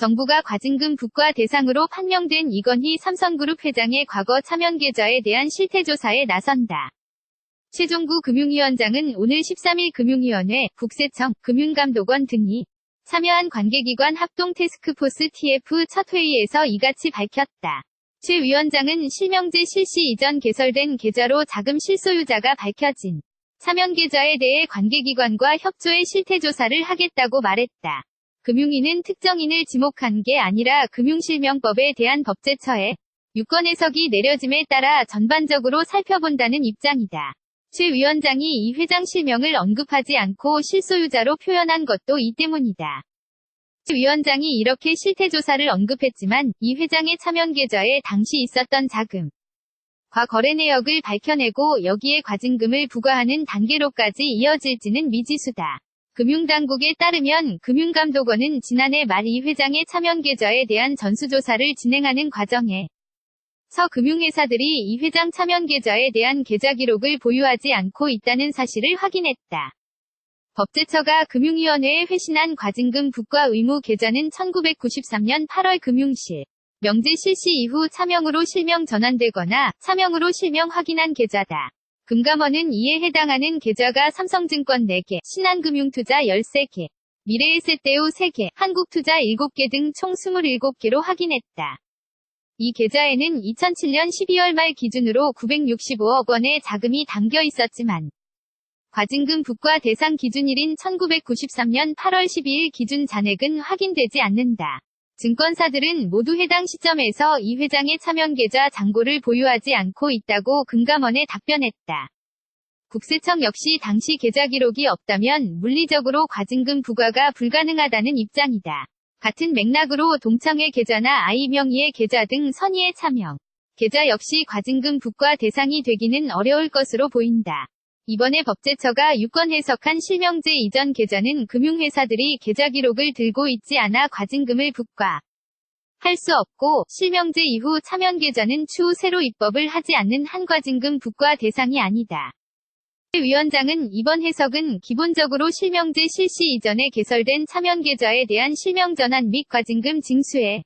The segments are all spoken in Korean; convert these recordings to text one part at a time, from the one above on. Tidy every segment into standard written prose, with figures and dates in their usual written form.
정부가 과징금 부과 대상으로 판명된 이건희 삼성그룹 회장의 과거 참여 계좌에 대한 실태조사에 나선다. 최종구 금융위원장은 오늘 13일 금융위원회, 국세청, 금융감독원 등이 참여한 관계기관 합동 태스크포스 TF 첫 회의에서 이같이 밝혔다. 최 위원장은 실명제 실시 이전 개설된 계좌로 자금 실소유자가 밝혀진 참여 계좌에 대해 관계기관과 협조해 실태조사를 하겠다고 말했다. 금융위는 특정인을 지목한 게 아니라 금융실명법에 대한 법제처에 유권 해석이 내려짐에 따라 전반적으로 살펴본다는 입장이다. 최 위원장이 이 회장 실명을 언급하지 않고 실소유자로 표현한 것도 이 때문이다. 최 위원장이 이렇게 실태조사를 언급했지만 이 회장의 참여 계좌에 당시 있었던 자금 과 거래 내역을 밝혀내고 여기에 과징금을 부과하는 단계로까지 이어질지는 미지수다. 금융당국에 따르면 금융감독원은 지난해 말 이 회장의 참여 계좌에 대한 전수조사를 진행하는 과정에 서 금융회사들이 이 회장 참여 계좌에 대한 계좌 기록을 보유하지 않고 있다는 사실을 확인했다. 법제처가 금융위원회에 회신한 과징금 부과 의무 계좌는 1993년 8월 금융실 명제 실시 이후 차명으로 실명 전환되거나 차명으로 실명 확인한 계좌다. 금감원은 이에 해당하는 계좌가 삼성증권 4개, 신한금융투자 13개, 미래에셋대우 3개, 한국투자 7개 등 총 27개로 확인했다. 이 계좌에는 2007년 12월 말 기준으로 965억 원의 자금이 담겨 있었지만 과징금 부과 대상 기준일인 1993년 8월 12일 기준 잔액은 확인되지 않는다. 증권사들은 모두 해당 시점에서 이 회장의 참여 계좌 잔고를 보유하지 않고 있다고 금감원에 답변했다. 국세청 역시 당시 계좌 기록이 없다면 물리적으로 과징금 부과가 불가능하다는 입장이다. 같은 맥락으로 동창회 계좌나 아이 명의의 계좌 등 선의의 참여 계좌 역시 과징금 부과 대상이 되기는 어려울 것으로 보인다. 이번에 법제처가 유권 해석한 실명제 이전 계좌는 금융회사들이 계좌 기록을 들고 있지 않아 과징금을 부과할 수 없고 실명제 이후 참여 계좌는 추후 새로 입법을 하지 않는 한 과징금 부과 대상이 아니다. 최 위원장은 이번 해석은 기본적으로 실명제 실시 이전에 개설된 참여 계좌에 대한 실명 전환 및 과징금 징수에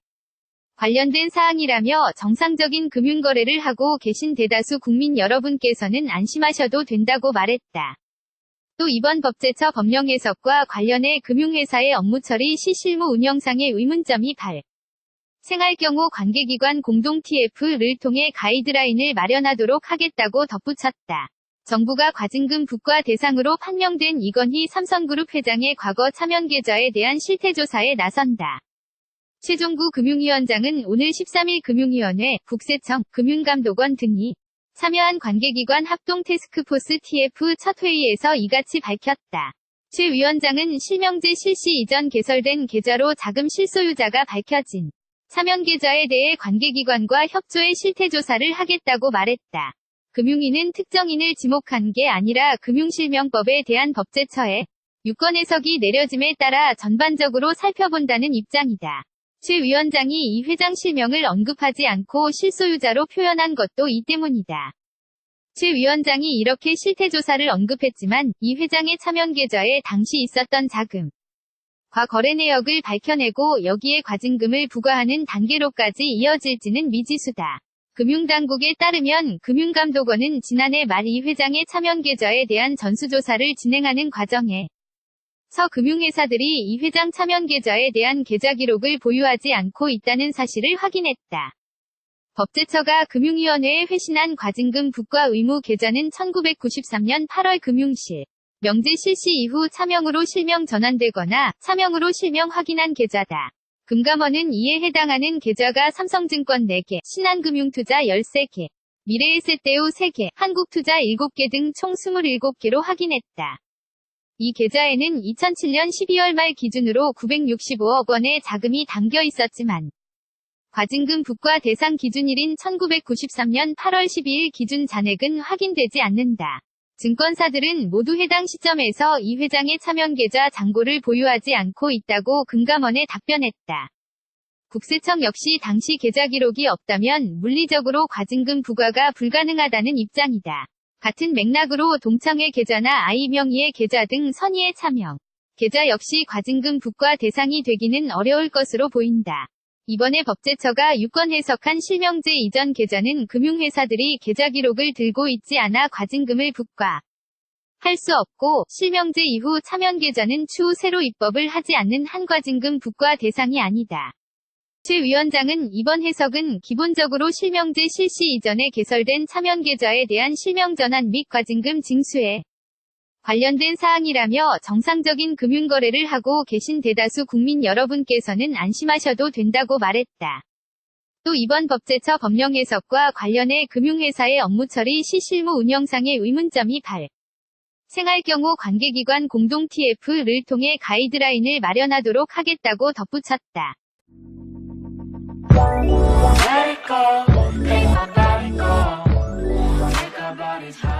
관련된 사항이라며 정상적인 금융거래를 하고 계신 대다수 국민 여러분께서는 안심하셔도 된다고 말했다. 또 이번 법제처 법령 해석과 관련해 금융회사의 업무 처리 시 실무 운영상의 의문점이 발생할 경우 관계기관 공동 TF를 통해 가이드라인을 마련하도록 하겠다고 덧붙였다. 정부가 과징금 부과 대상으로 판명된 이건희 삼성그룹 회장의 과거 참여 계좌에 대한 실태조사에 나선다. 최종구 금융위원장은 오늘 13일 금융위원회, 국세청, 금융감독원 등이 참여한 관계기관 합동 태스크포스 TF 첫 회의에서 이같이 밝혔다. 최 위원장은 실명제 실시 이전 개설된 계좌로 자금 실소유자가 밝혀진 참여 계좌에 대해 관계기관과 협조해 실태조사를 하겠다고 말했다. 금융위는 특정인을 지목한 게 아니라 금융실명법에 대한 법제처에 유권 해석이 내려짐에 따라 전반적으로 살펴본다는 입장이다. 최 위원장이 이 회장 실명을 언급하지 않고 실소유자로 표현한 것도 이 때문이다. 최 위원장이 이렇게 실태조사를 언급했지만 이 회장의 참여 계좌에 당시 있었던 자금 과 거래 내역을 밝혀내고 여기에 과징금을 부과하는 단계로까지 이어질지는 미지수다. 금융당국에 따르면 금융감독원은 지난해 말 이 회장의 참여 계좌에 대한 전수조사를 진행하는 과정에 서 금융회사들이 이 회장 참여 계좌에 대한 계좌 기록을 보유하지 않고 있다는 사실을 확인했다. 법제처가 금융위원회에 회신한 과징금 부과 의무 계좌는 1993년 8월 금융실 명제 실시 이후 차명으로 실명 전환되거나 차명으로 실명 확인한 계좌다. 금감원은 이에 해당하는 계좌가 삼성증권 4개, 신한금융투자 13개, 미래에셋대우 3개, 한국투자 7개 등 총 27개로 확인했다. 이 계좌에는 2007년 12월 말 기준으로 965억 원의 자금이 담겨 있었지만 과징금 부과 대상 기준일인 1993년 8월 12일 기준 잔액은 확인되지 않는다. 증권사들은 모두 해당 시점에서 이 회장의 참여 계좌 잔고를 보유하지 않고 있다고 금감원에 답변했다. 국세청 역시 당시 계좌 기록이 없다면 물리적으로 과징금 부과가 불가능하다는 입장이다. 같은 맥락으로 동창회 계좌나 아이 명의의 계좌 등 선의의 참여 계좌 역시 과징금 부과 대상이 되기는 어려울 것으로 보인다. 이번에 법제처가 유권 해석한 실명제 이전 계좌는 금융회사들이 계좌 기록을 들고 있지 않아 과징금을 부과 할 수 없고, 실명제 이후 차면 계좌는 추후 새로 입법을 하지 않는 한 과징금 부과 대상이 아니다. 최 위원장은 이번 해석은 기본적으로 실명제 실시 이전에 개설된 차면 계좌에 대한 실명 전환 및 과징금 징수에 관련된 사항이라며 정상적인 금융거래를 하고 계신 대다수 국민 여러분께서는 안심하셔도 된다고 말했다. 또 이번 법제처 법령 해석과 관련해 금융회사의 업무 처리 시 실무 운영상의 의문점이 발생할 경우 관계기관 공동 TF를 통해 가이드라인을 마련하도록 하겠다고 덧붙였다. Let it go, make my body go. Make our bodies high.